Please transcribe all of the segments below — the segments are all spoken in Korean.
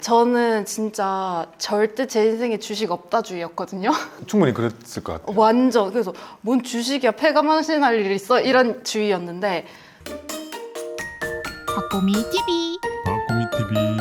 저는 진짜 절대 제 인생에 주식 없다주의였거든요. 충분히 그랬을 것 같아요. 완전. 그래서 뭔 주식이야, 폐가망신할 일 있어? 이런 주의였는데 박보미 TV. 박보미 TV.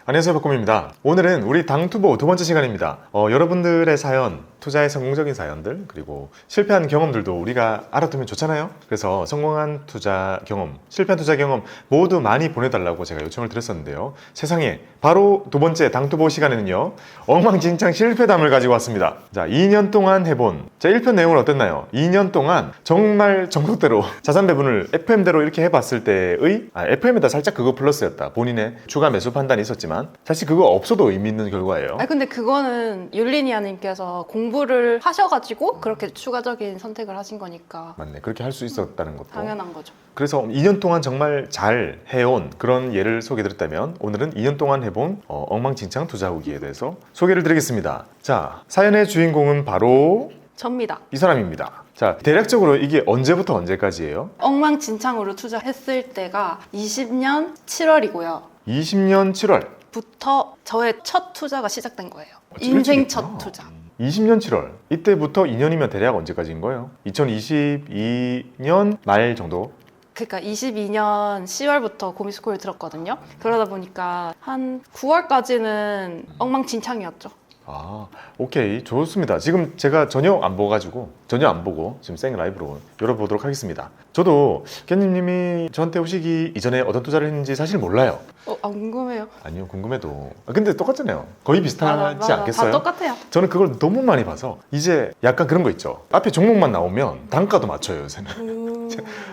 안녕하세요, 박곰입니다. 오늘은 우리 당투보 두 번째 시간입니다. 여러분들의 사연, 투자의 성공적인 사연들, 그리고 실패한 경험들도 우리가 알아두면 좋잖아요. 그래서 성공한 투자 경험, 실패한 투자 경험 모두 많이 보내달라고 제가 요청을 드렸었는데요. 세상에, 바로 두 번째 당투보 시간에는요, 엉망진창 실패담을 가지고 왔습니다. 자, 2년 동안 해본, 자, 1편 내용은 어땠나요? 2년 동안 정말 정석대로 자산 배분을 FM대로 이렇게 해봤을 때의, FM에다 살짝 그거 플러스였다. 본인의 추가 매수 판단이 있었지만 사실 그거 없어도 의미 있는 결과예요. 근데 그거는 율리니아님께서 공부를 하셔가지고 그렇게 추가적인 선택을 하신 거니까 맞네. 그렇게 할 수 있었다는 것도 당연한 거죠. 그래서 2년 동안 정말 잘 해온 그런 예를 소개드렸다면 오늘은 2년 동안 해본 엉망진창 투자 후기에 대해서 소개를 드리겠습니다. 자, 사연의 주인공은 바로 접니다. 이 사람입니다. 자, 대략적으로 이게 언제부터 언제까지예요? 엉망진창으로 투자했을 때가 20년 7월이고요. 20년 7월 부터 저의 첫 투자가 시작된 거예요. 일찍 인생 했구나. 첫 투자. 20년 7월 이때부터 2년이면 대략 언제까지인 거예요? 2022년 말 정도? 그러니까 22년 10월부터 고미스쿨을 들었거든요. 그러다 보니까 한 9월까지는 엉망진창이었죠. 아, 오케이. 좋습니다. 지금 제가 전혀 안 보고 지금 생 라이브로 열어보도록 하겠습니다. 저도 깻님님이 저한테 오시기 이전에 어떤 투자를 했는지 사실 몰라요. 안 궁금해요. 아니요, 궁금해도. 근데 똑같잖아요. 거의 비슷하지 맞아. 않겠어요? 다 똑같아요. 저는 그걸 너무 많이 봐서 이제 약간 그런 거 있죠. 앞에 종목만 나오면 단가도 맞춰요, 요새는.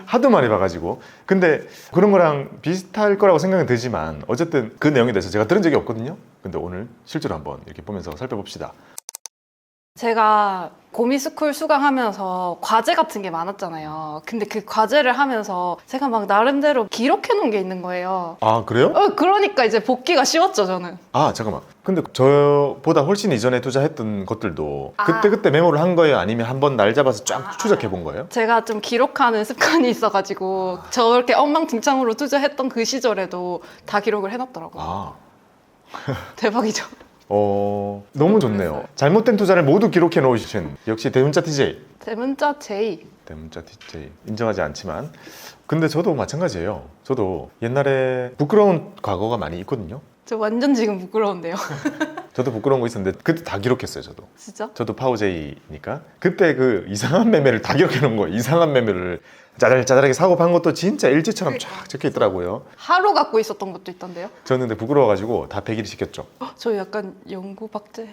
하도 많이 봐가지고. 근데 그런 거랑 비슷할 거라고 생각은 들지만 어쨌든 그 내용에 대해서 제가 들은 적이 없거든요. 근데 오늘 실제로 한번 이렇게 보면서 살펴봅시다. 제가 고미스쿨 수강하면서 과제 같은 게 많았잖아요. 근데 그 과제를 하면서 제가 막 나름대로 기록해 놓은 게 있는 거예요. 아, 그래요? 그러니까 이제 복귀가 쉬웠죠, 저는. 아, 잠깐만. 근데 저보다 훨씬 이전에 투자했던 것들도 그때 메모를 한 거예요? 아니면 한번 날 잡아서 쫙 추적해 본 거예요? 제가 좀 기록하는 습관이 있어가지고 저렇게 엉망진창으로 투자했던 그 시절에도 다 기록을 해놨더라고요. 아, 대박이죠. 너무 좋네요. 잘못된 투자를 모두 기록해 놓으신 역시 대문자 TJ. 대문자 J. 대문자 TJ. 인정하지 않지만. 근데 저도 마찬가지예요. 저도 옛날에 부끄러운 과거가 많이 있거든요. 저 완전 지금 부끄러운데요. 저도 부끄러운 거 있었는데 그때 다 기록했어요, 저도. 진짜? 저도 파워제이니까. 그때 그 이상한 매매를 다 기록해 놓은 거예요. 이상한 매매를 짜잘짜잘하게 사고 판 것도 진짜 일지처럼 쫙 적혀 있더라고요. 하루 갖고 있었던 것도 있던데요? 저는 근데 부끄러워가지고 다 폐기를 시켰죠. 저 약간 연구 박제.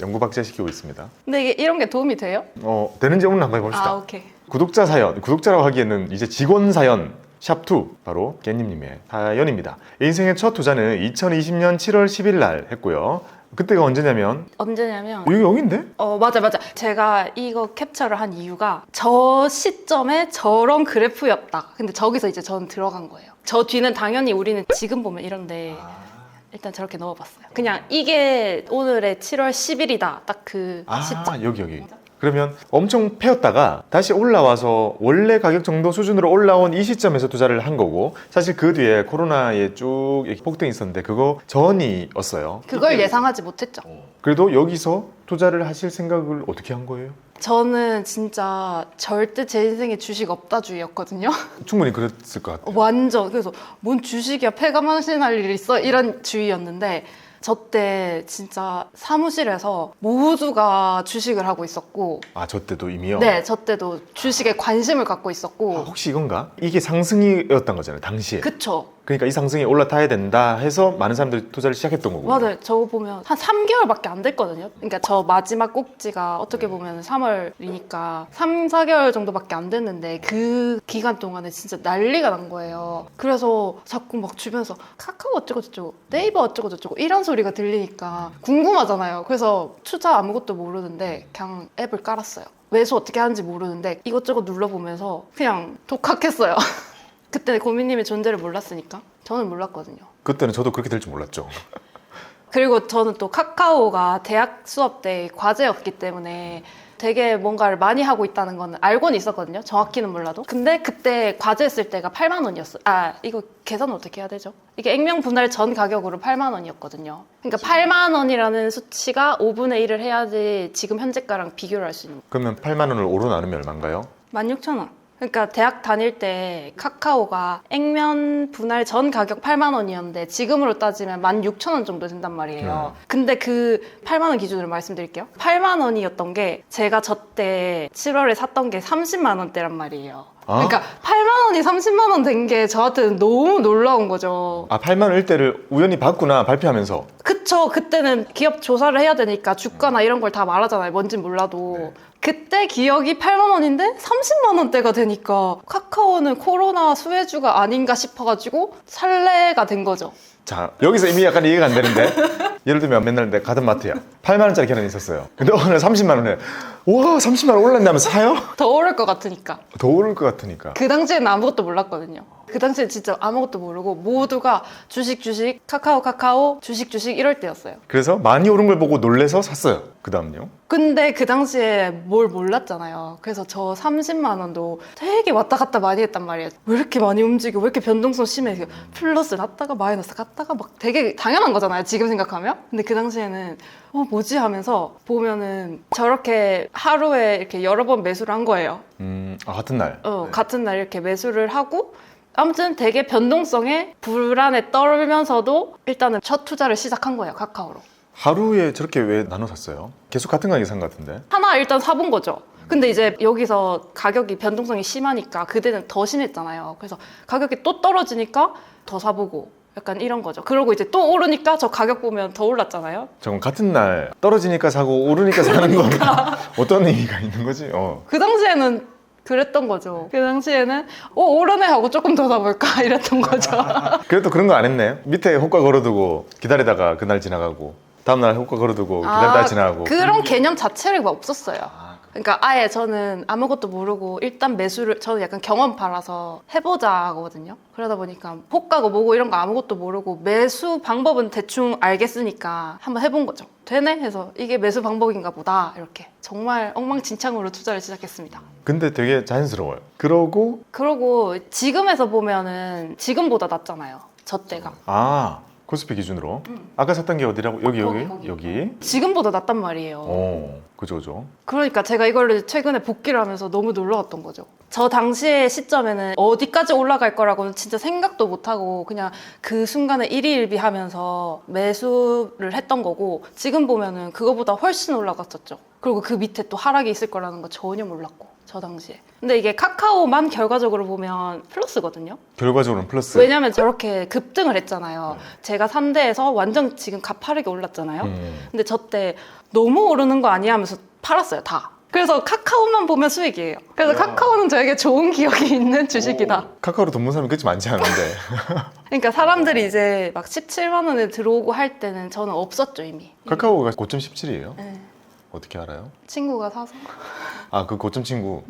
연구 박제시키고 있습니다. 근데 이런 게 도움이 돼요? 되는지 오늘 한번 해봅시다. 오케이. 구독자 사연, 구독자라고 하기에는 이제 직원 사연 샵2 바로 깻님님의 사연입니다. 인생의 첫 투자는 2020년 7월 10일 날 했고요. 그때가 언제냐면 언제냐면 여기인데? 맞아. 제가 이거 캡처를 한 이유가 저 시점에 저런 그래프였다. 근데 저기서 이제 저는 들어간 거예요. 저 뒤는 당연히 우리는 지금 보면 이런데 일단 저렇게 넣어봤어요. 그냥 이게 오늘의 7월 10일이다. 딱 그 시점. 여기. 그러면 엄청 패였다가 다시 올라와서 원래 가격 정도 수준으로 올라온 이 시점에서 투자를 한 거고, 사실 그 뒤에 코로나에 쭉 이렇게 폭등이 있었는데 그거 전이었어요. 그걸 예상하지 못했죠. 그래도 여기서 투자를 하실 생각을 어떻게 한 거예요? 저는 진짜 절대 제 인생에 주식 없다주의였거든요. 충분히 그랬을 것 같아요. 완전. 그래서 뭔 주식이야, 폐가망신할 일 있어? 이런 주의였는데 저 때 진짜 사무실에서 모두가 주식을 하고 있었고. 저 때도 이미요? 네, 저 때도 주식에 관심을 갖고 있었고. 혹시 이건가? 이게 상승이었던 거잖아요, 당시에. 그쵸. 그러니까 이 상승이 올라타야 된다 해서 많은 사람들이 투자를 시작했던 거고. 맞아요. 저거 보면 한 3개월밖에 안 됐거든요. 그러니까 저 마지막 꼭지가 어떻게 보면 3월이니까 3, 4개월 정도밖에 안 됐는데 그 기간 동안에 진짜 난리가 난 거예요. 그래서 자꾸 막 주변에서 카카오 어쩌고저쩌고, 네이버 어쩌고저쩌고 이런 소리가 들리니까 궁금하잖아요. 그래서 투자 아무것도 모르는데 그냥 앱을 깔았어요. 매수 어떻게 하는지 모르는데 이것저것 눌러보면서 그냥 독학했어요. 그때 고민님의 존재를 몰랐으니까. 저는 몰랐거든요. 그때는 저도 그렇게 될 줄 몰랐죠. 그리고 저는 또 카카오가 대학 수업 때 과제였기 때문에 되게 뭔가를 많이 하고 있다는 거는 알고는 있었거든요. 정확히는 몰라도. 근데 그때 과제했을 때가 8만 원이었어요. 아, 이거 계산은 어떻게 해야 되죠? 이게 액면 분할 전 가격으로 8만 원이었거든요. 그러니까 8만 원이라는 수치가 5분의 1을 해야지 지금 현재가랑 비교를 할 수 있는 거예요. 그러면 8만 원을 5로 나누면 얼마인가요? 16,000원. 그러니까 대학 다닐 때 카카오가 액면 분할 전 가격 8만 원이었는데 지금으로 따지면 16,000원 정도 된단 말이에요. 근데 그 8만 원 기준으로 말씀드릴게요. 8만 원이었던 게 제가 저때 7월에 샀던 게 30만 원대란 말이에요. 아? 그러니까 8만 원이 30만 원 된 게 저한테는 너무 놀라운 거죠. 아 8만 원 일대를 우연히 봤구나 발표하면서. 그쵸. 그때는 기업 조사를 해야 되니까 주가나 이런 걸 다 말하잖아요. 뭔진 몰라도. 그때 기억이 8만 원인데 30만 원대가 되니까 카카오는 코로나 수혜주가 아닌가 싶어가지고 설레가 된 거죠. 자 여기서 이미 약간 이해가 안 되는데 예를 들면 맨날 내가 가던 마트야 8만 원짜리 계란이 있었어요. 근데 오늘 30만 원에 와 30만 원 올랐다면 사요? 더 오를 것 같으니까. 더 오를 것 같으니까. 그 당시에는 아무것도 몰랐거든요. 그 당시에 진짜 아무것도 모르고 모두가 주식 카카오 주식 이럴 때였어요. 그래서 많이 오른 걸 보고 놀래서 샀어요. 그 다음요? 근데 그 당시에 뭘 몰랐잖아요. 그래서 저 30만 원도 되게 왔다 갔다 많이 했단 말이에요. 왜 이렇게 많이 움직여? 왜 이렇게 변동성 심해? 플러스 났다가 마이너스 갔다가 막 되게 당연한 거잖아요. 지금 생각하면. 근데 그 당시에는 뭐지 하면서 보면은 저렇게 하루에 이렇게 여러 번 매수를 한 거예요. 같은 날. 네. 같은 날 이렇게 매수를 하고 아무튼 되게 변동성에 불안에 떨면서도 일단은 첫 투자를 시작한 거예요. 카카오로. 하루에 저렇게 왜 나눠 샀어요? 계속 같은 가격에 산 것 같은데. 하나 일단 사본 거죠. 근데 이제 여기서 가격이 변동성이 심하니까 그때는 더 심했잖아요. 그래서 가격이 또 떨어지니까 더 사보고 약간 이런 거죠. 그러고 이제 또 오르니까 저 가격 보면 더 올랐잖아요. 저건 같은 날 떨어지니까 사고 오르니까 사는 건 어떤 의미가 있는 거지? 그 당시에는 그랬던 거죠. 그 당시에는 오르네 하고 조금 더 사볼까 이랬던 거죠. 그래도 그런 거 안 했네. 밑에 호가 걸어두고 기다리다가 그날 지나가고 다음날 호가 걸어두고 기다리다가 지나가고. 그런 개념 자체가 없었어요. 그러니까 아예 저는 아무것도 모르고 일단 매수를 저는 약간 경험파라서 해보자 하거든요. 그러다 보니까 호가고 뭐고 이런 거 아무것도 모르고 매수 방법은 대충 알겠으니까 한번 해본 거죠. 되네 해서 이게 매수 방법인가 보다 이렇게 정말 엉망진창으로 투자를 시작했습니다. 근데 되게 자연스러워요. 그러고 지금에서 보면은 지금보다 낫잖아요. 저 때가. 코스피 기준으로 아까 샀던 게 어디라고? 여기. 지금보다 낫단 말이에요. 그죠. 그러니까 제가 이걸 최근에 복귀를 하면서 너무 놀라웠던 거죠. 저 당시의 시점에는 어디까지 올라갈 거라고는 진짜 생각도 못하고 그냥 그 순간에 일희일비하면서 매수를 했던 거고 지금 보면은 그거보다 훨씬 올라갔었죠. 그리고 그 밑에 또 하락이 있을 거라는 거 전혀 몰랐고 저 당시에. 근데 이게 카카오만 결과적으로 보면 플러스거든요. 결과적으로는 플러스. 왜냐면 저렇게 급등을 했잖아요. 제가 3대에서 완전 지금 가파르게 올랐잖아요. 근데 저 때 너무 오르는 거 아니야 하면서 팔았어요, 다. 그래서 카카오만 보면 수익이에요. 그래서 카카오는 저에게 좋은 기억이 있는 주식이다. 카카오로 돈 번 사람이 그렇게 많지 않은데. 그러니까 사람들이 이제 막 17만 원에 들어오고 할 때는 저는 없었죠, 이미. 카카오가 고점 17이에요? 네. 어떻게 알아요? 친구가 사서. 그 고점 친구.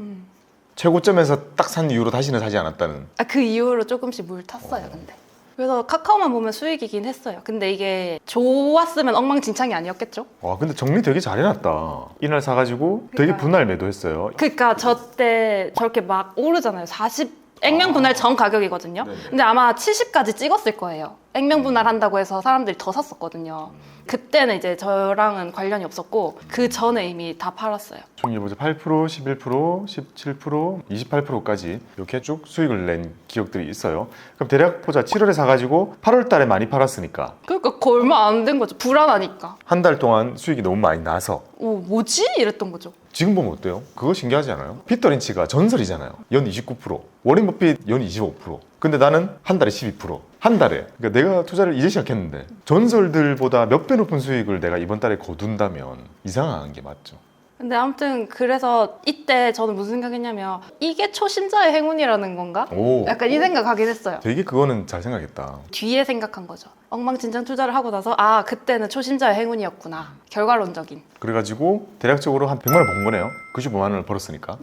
최고점에서 딱 산 이후로 다시는 사지 않았다는. 그 이후로 조금씩 물 탔어요, 근데. 그래서 카카오만 보면 수익이긴 했어요. 근데 이게 좋았으면 엉망진창이 아니었겠죠? 와 근데 정리 되게 잘 해놨다. 이날 사가지고 되게 분할 매도했어요. 그러니까 저 때 저렇게 막 오르잖아요. 40 액면 분할 전 가격이거든요. 근데 아마 70까지 찍었을 거예요. 액면 분할 한다고 해서 사람들이 더 샀었거든요. 그때는 이제 저랑은 관련이 없었고 그 전에 이미 다 팔았어요. 총이 보자 8%, 11%, 17%, 28%까지 이렇게 쭉 수익을 낸 기억들이 있어요. 그럼 대략 보자 7월에 사가지고 8월 달에 많이 팔았으니까 그러니까 그 얼마 안 된 거죠. 불안하니까. 한 달 동안 수익이 너무 많이 나서 뭐지? 이랬던 거죠. 지금 보면 어때요? 그거 신기하지 않아요? 피터 린치가 전설이잖아요. 연 29%, 워렌 버핏 연 25%. 근데 나는 한 달에 12%. 한 달에. 그러니까 내가 투자를 이제 시작했는데 전설들보다 몇 배 높은 수익을 내가 이번 달에 거둔다면 이상한 게 맞죠. 근데 아무튼 그래서 이때 저는 무슨 생각했냐면 이게 초심자의 행운이라는 건가? 약간 이 생각하긴 했어요. 되게 그거는 잘 생각했다. 뒤에 생각한 거죠. 엉망진창 투자를 하고 나서 그때는 초심자의 행운이었구나. 결과론적인. 그래가지고 대략적으로 한 100만 원 번 거네요. 95만 원을 벌었으니까.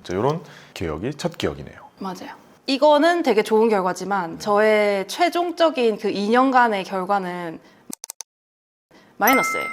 자, 이런 기억이 첫 기억이네요. 맞아요. 이거는 되게 좋은 결과지만 저의 최종적인 그 2년간의 결과는 마이너스예요.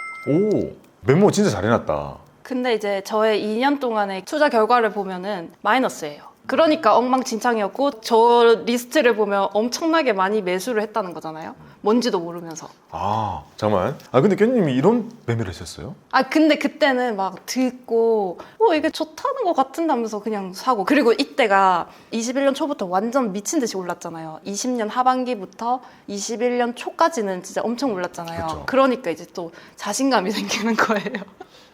메모 진짜 잘 해놨다. 근데 이제 저의 2년 동안의 투자 결과를 보면은 마이너스예요. 그러니까 엉망진창이었고 저 리스트를 보면 엄청나게 많이 매수를 했다는 거잖아요. 뭔지도 모르면서. 아 잠깐만. 아 근데 견님이 이런 매매를 하셨어요? 아 근데 그때는 막 듣고 이게 좋다는 것 같은다면서 그냥 사고, 그리고 이때가 21년 초부터 완전 미친 듯이 올랐잖아요. 20년 하반기부터 21년 초까지는 진짜 엄청 올랐잖아요. 그쵸. 그러니까 이제 또 자신감이 생기는 거예요.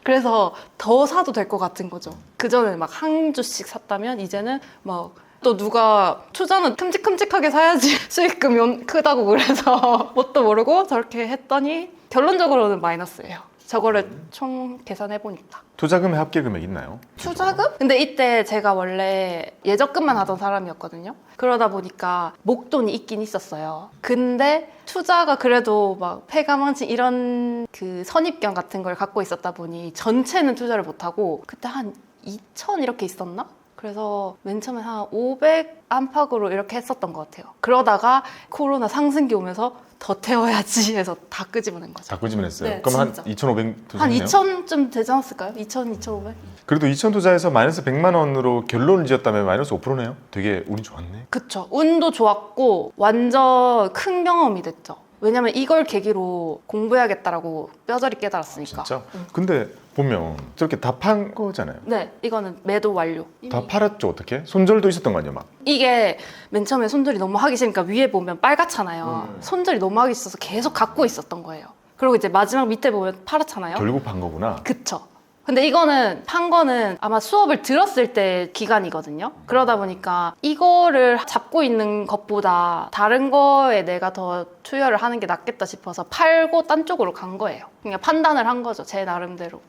그래서 더 사도 될 것 같은 거죠. 그전에 막 한 주씩 샀다면 이제는 막 또 누가 투자는 큼직큼직하게 사야지 수익금이 크다고 그래서 뭣도 모르고 저렇게 했더니 결론적으로는 마이너스예요. 저거를 총 계산해보니까. 투자금의 합계 금액 있나요? 투자금? 근데 이때 제가 원래 예적금만 하던 사람이었거든요. 그러다 보니까 목돈이 있긴 있었어요. 근데 투자가 그래도 막 폐가망신 이런 그 선입견 같은 걸 갖고 있었다 보니 전체는 투자를 못하고 그때 한 2천 이렇게 있었나? 그래서 맨 처음에 한 500 안팎으로 이렇게 했었던 것 같아요. 그러다가 코로나 상승기 오면서 더 태워야지 해서 다 끄집어낸 거죠. 다 끄집어냈어요. 네, 그럼 진짜. 한 2,500 한 투자했네요? 2천쯤 되지 않았을까요? 2천, 2,500? 그래도 2,000 투자해서 마이너스 100만 원으로 결론을 지었다면 마이너스 5%네요? 되게 운이 좋았네. 그쵸. 운도 좋았고 완전 큰 경험이 됐죠. 왜냐면 이걸 계기로 공부해야겠다라고 뼈저리 깨달았으니까. 진짜? 근데 보면 저렇게 다 판 거잖아요. 네, 이거는 매도 완료. 다 팔았죠, 어떻게? 손절도 있었던 거 아니에요, 막? 이게 맨 처음에 손절이 너무 하기 싫으니까 위에 보면 빨갛잖아요. 손절이 너무 하기 싫어서 계속 갖고 있었던 거예요. 그리고 이제 마지막 밑에 보면 파랗잖아요. 결국 판 거구나. 그쵸. 근데 이거는 판 거는 아마 수업을 들었을 때 기간이거든요. 그러다 보니까 이거를 잡고 있는 것보다 다른 거에 내가 더 투여를 하는 게 낫겠다 싶어서 팔고 딴 쪽으로 간 거예요. 그냥 판단을 한 거죠, 제 나름대로.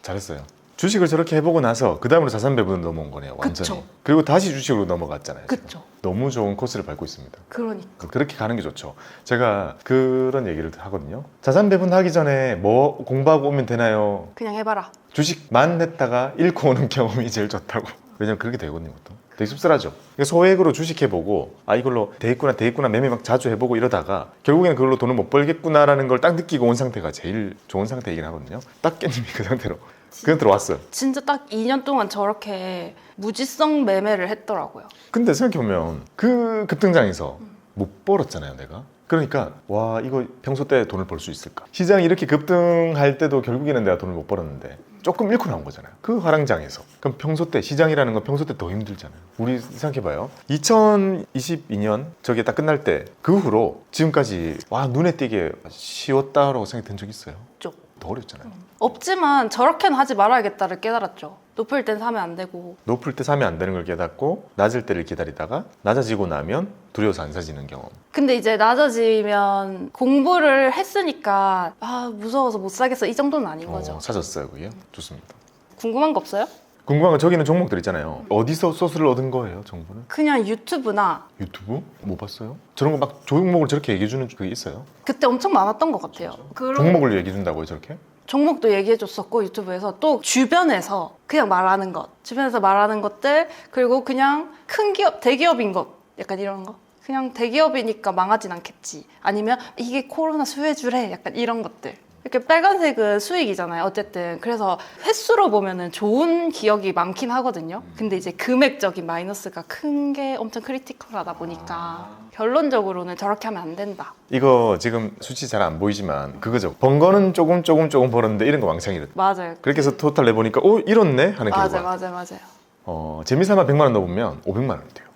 잘했어요. 주식을 저렇게 해보고 나서 그 다음으로 자산 배분으로 넘어온 거네요, 완전히. 그쵸. 그리고 다시 주식으로 넘어갔잖아요. 지금. 그쵸. 너무 좋은 코스를 밟고 있습니다. 그러니까. 그렇게 가는 게 좋죠. 제가 그런 얘기를 하거든요. 자산 배분하기 전에 뭐 공부하고 오면 되나요? 그냥 해봐라. 주식만 했다가 잃고 오는 경험이 제일 좋다고. 왜냐면 그렇게 되거든요, 보통. 되게 씁쓸하죠. 그러니까 소액으로 주식해보고 이걸로 대입구나 매매 막 자주 해보고 이러다가 결국에는 그걸로 돈을 못 벌겠구나라는 걸 딱 느끼고 온 상태가 제일 좋은 상태이긴 하거든요. 딱 깻님이 그 상태로 그냥 들어왔어요. 진짜 딱 2년 동안 저렇게 무지성 매매를 했더라고요. 근데 생각해보면 그 급등장에서 못 벌었잖아요, 내가. 그러니까 와, 이거 평소 때 돈을 벌 수 있을까? 시장이 이렇게 급등할 때도 결국에는 내가 돈을 못 벌었는데 조금 잃고 나온 거잖아요. 그 화랑장에서. 그럼 평소 때, 시장이라는 건 평소 때 더 힘들잖아요. 우리 생각해봐요. 2022년 저게 딱 끝날 때 그 후로 지금까지 와, 눈에 띄게 쉬웠다라고 생각이 든 적 있어요? 쪽. 더 어렵잖아요. 없지만 저렇게는 하지 말아야겠다를 깨달았죠. 높을 땐 사면 안 되고. 높을 때 사면 안 되는 걸 깨닫고 낮을 때를 기다리다가 낮아지고 나면 두려워서 안 사지는 경험. 근데 이제 낮아지면 공부를 했으니까 무서워서 못 사겠어 이 정도는 아닌 거죠. 사졌어요, 그게. 좋습니다. 궁금한 거 없어요? 궁금한 건 저기는 종목들 있잖아요. 어디서 소스를 얻은 거예요, 정보는? 그냥 유튜브나 유튜브? 못 봤어요? 저런 거 막 종목을 저렇게 얘기해주는 그게 있어요? 그때 엄청 많았던 것 같아요. 그런 종목을 얘기해준다고요, 저렇게? 종목도 얘기해줬었고 유튜브에서 또 주변에서 그냥 말하는 것, 주변에서 말하는 것들, 그리고 그냥 큰 기업, 대기업인 것, 약간 이런 거. 그냥 대기업이니까 망하진 않겠지. 아니면 이게 코로나 수혜주래, 약간 이런 것들. 이렇게 빨간색은 수익이잖아요, 어쨌든. 그래서 횟수로 보면은 좋은 기억이 많긴 하거든요. 근데 이제 금액적인 마이너스가 큰 게 엄청 크리티컬하다 보니까 결론적으로는 저렇게 하면 안 된다. 이거 지금 수치 잘 안 보이지만 그거죠. 번 거는 조금 벌었는데 이런 거 왕창이랬다. 맞아요. 그렇게 해서 토탈 내보니까 잃었네? 하는 결과. 맞아요. 재미삼아 100만 원 넣으면 500만 원이 돼요.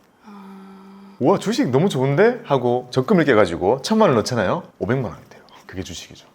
우와, 주식 너무 좋은데? 하고 적금을 깨가지고 1,000만 원 넣잖아요? 500만 원이 돼요. 그게 주식이죠.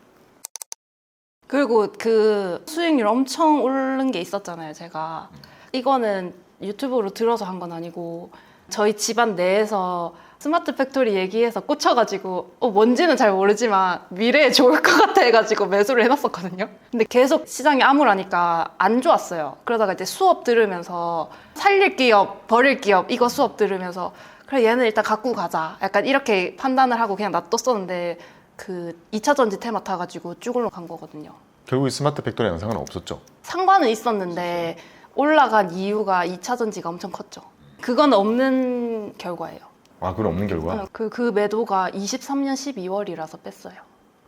그리고 그 수익률 엄청 오른 게 있었잖아요, 제가. 이거는 유튜브로 들어서 한 건 아니고 저희 집안 내에서 스마트 팩토리 얘기해서 꽂혀가지고 뭔지는 잘 모르지만 미래에 좋을 것 같아 해가지고 매수를 해놨었거든요. 근데 계속 시장이 암울하니까 안 좋았어요. 그러다가 이제 수업 들으면서 살릴 기업, 버릴 기업 이거 수업 들으면서 그래 얘는 일단 갖고 가자 약간 이렇게 판단을 하고 그냥 놔뒀었는데 그 2차 전지 테마 타가지고 쭉 올라간 거거든요. 결국 이 스마트 팩토리랑 상관은 없었죠. 상관은 있었는데 올라간 이유가 2차 전지가 엄청 컸죠. 그건 없는 결과예요. 그건 없는 결과? 그 매도가 23년 12월이라서 뺐어요.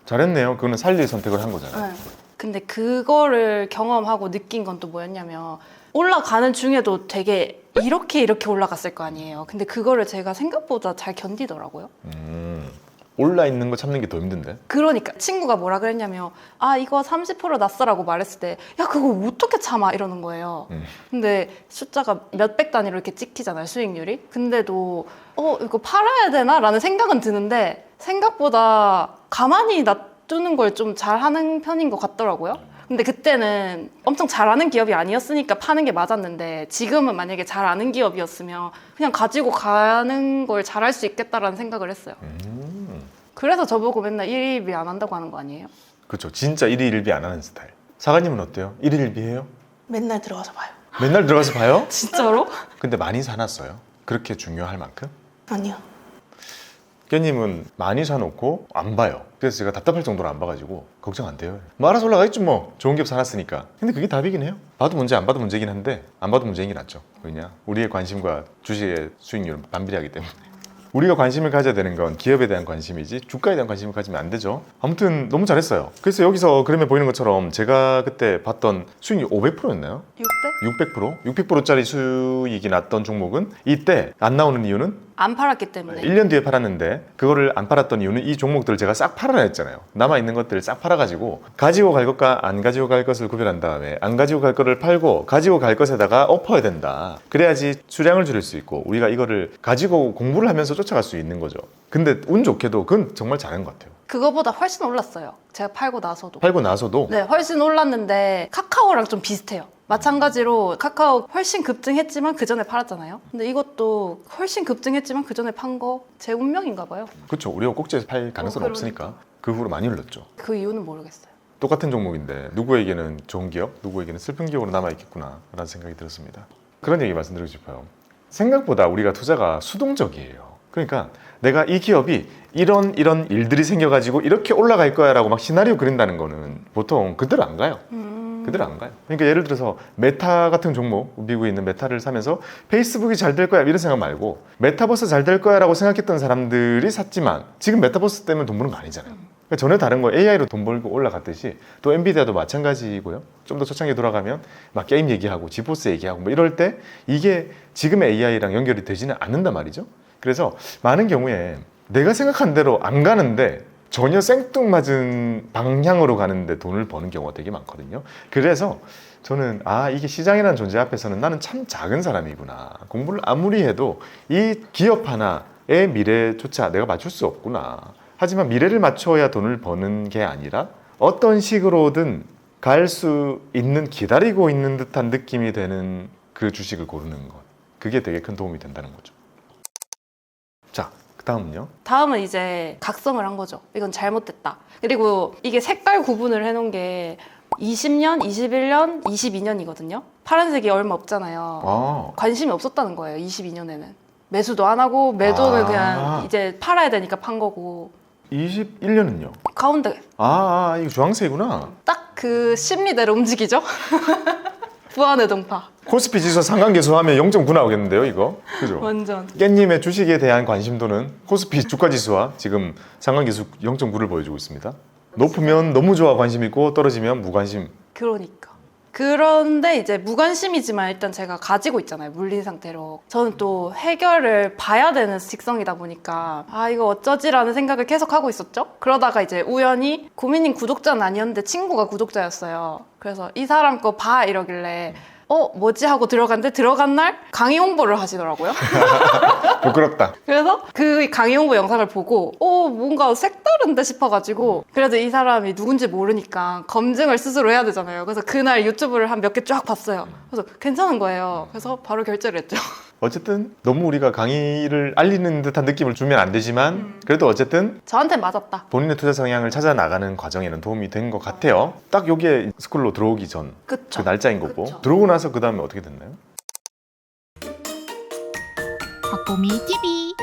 잘했네요. 그거는 살릴 선택을 한 거잖아요. 네. 근데 그거를 경험하고 느낀 건 또 뭐였냐면 올라가는 중에도 되게 이렇게 올라갔을 거 아니에요. 근데 그거를 제가 생각보다 잘 견디더라고요. 올라 있는 거 참는 게 더 힘든데? 그러니까 친구가 뭐라 그랬냐면 아 이거 30% 났어라고 말했을 때 야 그거 어떻게 참아 이러는 거예요. 근데 숫자가 몇백 단위로 이렇게 찍히잖아요, 수익률이. 근데도 이거 팔아야 되나? 라는 생각은 드는데 생각보다 가만히 놔두는 걸 좀 잘하는 편인 것 같더라고요. 근데 그때는 엄청 잘하는 기업이 아니었으니까 파는 게 맞았는데 지금은 만약에 잘 아는 기업이었으면 그냥 가지고 가는 걸 잘할 수 있겠다라는 생각을 했어요. 그래서 저보고 맨날 일일비 안 한다고 하는 거 아니에요? 그렇죠. 진짜 일일비 안 하는 스타일. 사관님은 어때요? 일일비 해요? 맨날 들어가서 봐요. 맨날 들어가서 봐요? 진짜로? 근데 많이 사놨어요? 그렇게 중요할 만큼? 아니요. 깻님은 많이 사놓고 안 봐요. 그래서 제가 답답할 정도로 안 봐가지고 걱정 안 돼요. 뭐 알아서 올라가겠죠 뭐. 좋은 기업 사놨으니까. 근데 그게 답이긴 해요. 봐도 문제 안 봐도 문제긴 한데 안 봐도 문제인 게 낫죠. 왜냐? 우리의 관심과 주식의 수익률은 반비례하기 때문에. 우리가 관심을 가져야 되는 건 기업에 대한 관심이지 주가에 대한 관심을 가지면 안 되죠. 아무튼 너무 잘했어요. 그래서 여기서 그림에 보이는 것처럼 제가 그때 봤던 수익률 500%였나요? 600? 600%짜리 수익이 났던 종목은 이때 안 나오는 이유는 안 팔았기 때문에. 1년 뒤에 팔았는데 그거를 안 팔았던 이유는 이 종목들을 제가 싹 팔아라 했잖아요. 남아있는 것들을 싹 팔아가지고 가지고 갈 것과 안 가지고 갈 것을 구별한 다음에 안 가지고 갈 거를 팔고 가지고 갈 것에다가 엎어야 된다. 그래야지 수량을 줄일 수 있고 우리가 이거를 가지고 공부를 하면서 쫓아갈 수 있는 거죠. 근데 운 좋게도 그건 정말 잘한 것 같아요. 그거보다 훨씬 올랐어요. 제가 팔고 나서도. 팔고 나서도 네, 훨씬 올랐는데 카카오랑 좀 비슷해요. 마찬가지로 카카오 훨씬 급등했지만 그 전에 팔았잖아요. 근데 이것도 훨씬 급등했지만 그 전에 판 거 제 운명인가 봐요. 그렇죠. 우리가 꼭지에서 팔 가능성은 그러니까. 없으니까 그 후로 많이 올랐죠. 그 이유는 모르겠어요. 똑같은 종목인데 누구에게는 좋은 기업, 누구에게는 슬픈 기업으로 남아있겠구나 라는 생각이 들었습니다. 그런 얘기 말씀드리고 싶어요. 생각보다 우리가 투자가 수동적이에요. 그러니까 내가 이 기업이 이런 일들이 생겨가지고 이렇게 올라갈 거야 라고 막 시나리오 그린다는 거는 보통 그대로 안 가요. 그대로 안 가요. 그러니까 예를 들어서 메타 같은 종목, 미국에 있는 메타를 사면서 페이스북이 잘 될 거야 이런 생각 말고 메타버스 잘 될 거야 라고 생각했던 사람들이 샀지만 지금 메타버스 때문에 돈 버는 거 아니잖아요. 그러니까 전혀 다른 거 AI로 돈 벌고 올라갔듯이 또 엔비디아도 마찬가지고요. 좀 더 초창기에 돌아가면 막 게임 얘기하고 지포스 얘기하고 뭐 이럴 때 이게 지금의 AI랑 연결이 되지는 않는단 말이죠. 그래서 많은 경우에 내가 생각한 대로 안 가는데 전혀 생뚱맞은 방향으로 가는데 돈을 버는 경우가 되게 많거든요. 그래서 저는 이게 시장이라는 존재 앞에서는 나는 참 작은 사람이구나. 공부를 아무리 해도 이 기업 하나의 미래조차 내가 맞출 수 없구나. 하지만 미래를 맞춰야 돈을 버는 게 아니라 어떤 식으로든 갈 수 있는 기다리고 있는 듯한 느낌이 되는 그 주식을 고르는 것. 그게 되게 큰 도움이 된다는 거죠. 자, 다음은요? 다음은 이제 각성을 한 거죠. 이건 잘못됐다. 그리고 이게 색깔 구분을 해놓은 게 20년, 21년, 22년이거든요. 파란색이 얼마 없잖아요. 관심이 없었다는 거예요. 22년에는. 매수도 안 하고 매도는 그냥 이제 팔아야 되니까 판 거고. 21년은요? 가운데 이거 주황색이구나. 딱 그 심리대로 움직이죠. 부안의 동파. 코스피 지수 상관계수 하면 0.9 나오겠는데요, 이거? 그죠? 완전. 깻님의 주식에 대한 관심도는 코스피 주가 지수와 지금 상관계수 0.9를 보여주고 있습니다. 높으면 너무 좋아 관심 있고 떨어지면 무관심. 그러니까. 그런데 이제 무관심이지만 일단 제가 가지고 있잖아요. 물린 상태로. 저는 또 해결을 봐야 되는 직성이다 보니까 이거 어쩌지라는 생각을 계속 하고 있었죠. 그러다가 이제 우연히 고민님 구독자는 아니었는데 친구가 구독자였어요. 그래서 이 사람 거 봐 이러길래 뭐지 하고 들어갔는데 들어간 날 강의 홍보를 하시더라고요. 부끄럽다. 그래서 그 강의 홍보 영상을 보고 뭔가 색다른데 싶어가지고 그래도 이 사람이 누군지 모르니까 검증을 스스로 해야 되잖아요. 그래서 그날 유튜브를 한 몇 개 쫙 봤어요. 그래서 괜찮은 거예요. 그래서 바로 결제를 했죠. 어쨌든 너무 우리가 강의를 알리는 듯한 느낌을 주면 안 되지만 그래도 어쨌든 저한테 맞았다. 본인의 투자 성향을 찾아 나가는 과정에는 도움이 된 것 같아요. 딱 여기에 스쿨로 들어오기 전 그 그쵸. 날짜인 거고 그쵸. 들어오고 나서 그 다음에 어떻게 됐나요? 박보미 TV